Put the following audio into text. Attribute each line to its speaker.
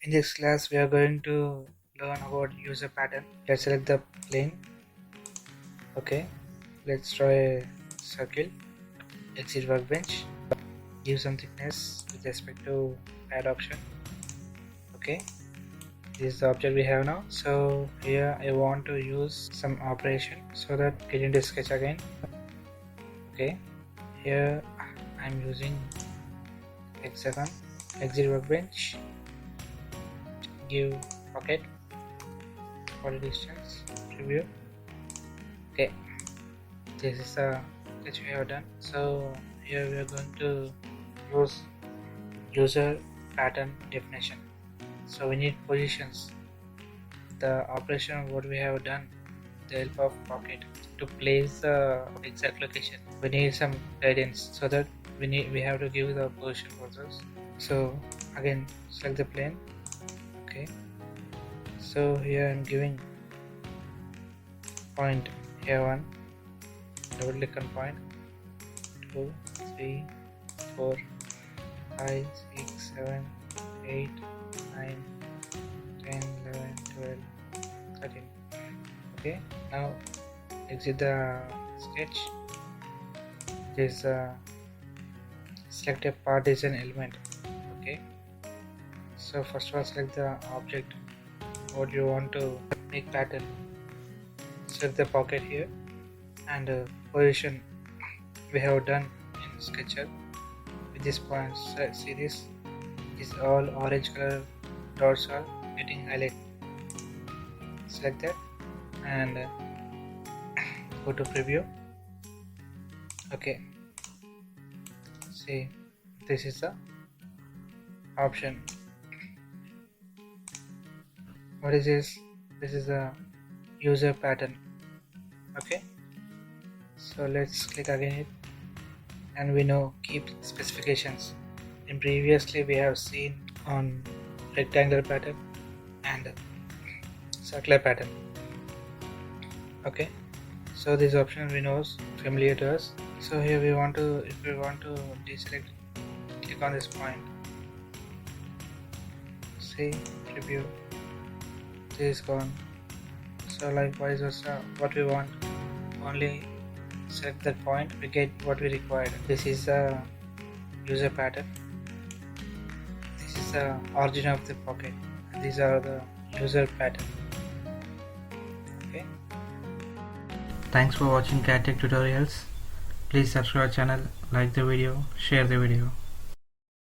Speaker 1: In this class we are going to learn about user pattern. Let's select the plane. Okay, let's draw a circle. Exit workbench. Give some thickness with respect to add option. Okay, this is the object we have now. So here I want to use some operation so that get into sketch again. Okay, here I'm using hexagon. Exit workbench. Give pocket for distance preview. Okay, this is the sketch we have done. So here we are going to use user pattern definition. So we need positions. The operation what we have done with the help of pocket to place the exact location. We need some guidance so that we have to give the position for this. So again select the plane. Okay, so here I'm giving point here 1, double click on point, 2, 3, 4, 5, 6, 7, 8, 9, 10, 11, 12, 13. Okay, now exit the sketch. This select a partition element. Okay, so first of all select the object what you want to make pattern. Select the pocket here and position we have done in SketchUp with this point. See this is all orange color dots are getting highlighted. Select that and go to preview. Okay, see this is the option. What is this? This is a user pattern. Okay, so let's click again it and we know keep specifications. In previously we have seen on rectangular pattern and circular pattern. Okay, so this option we know is familiar to us. So here we want to, if we want to deselect, click on this point. See preview. This is gone. So likewise also what we want, only select that point, we get what we required. This is the user pattern. This is the origin of the pocket. These are the user pattern. Okay. Thanks for watching CATTECH tutorials. Please subscribe our channel, like the video, share the video.